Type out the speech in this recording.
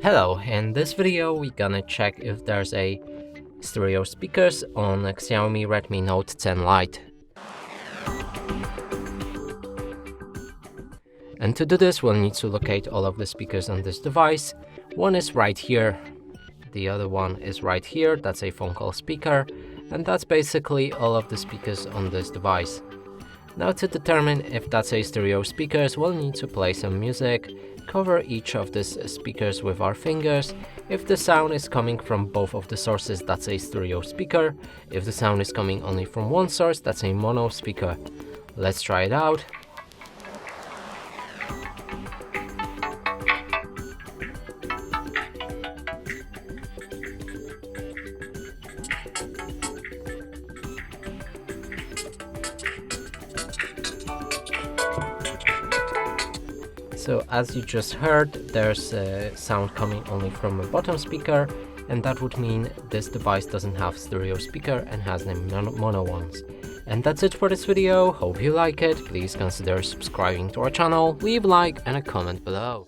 Hello, in this video we're gonna check if there's a stereo speakers on a Xiaomi Redmi Note 10 Lite. And to do this we'll need to locate all of the speakers on this device. One is right here, the other one is right here, that's a phone call speaker, and that's basically all of the speakers on this device. Now to determine if that's a stereo speakers, we'll need to play some music, cover each of these speakers with our fingers. If the sound is coming from both of the sources, that's a stereo speaker. If the sound is coming only from one source, that's a mono speaker. Let's try it out. So as you just heard, there's a sound coming only from a bottom speaker, and that would mean this device doesn't have stereo speaker and has the mono ones. And that's it for this video. Hope you like it. Please consider subscribing to our channel, leave a like and a comment below.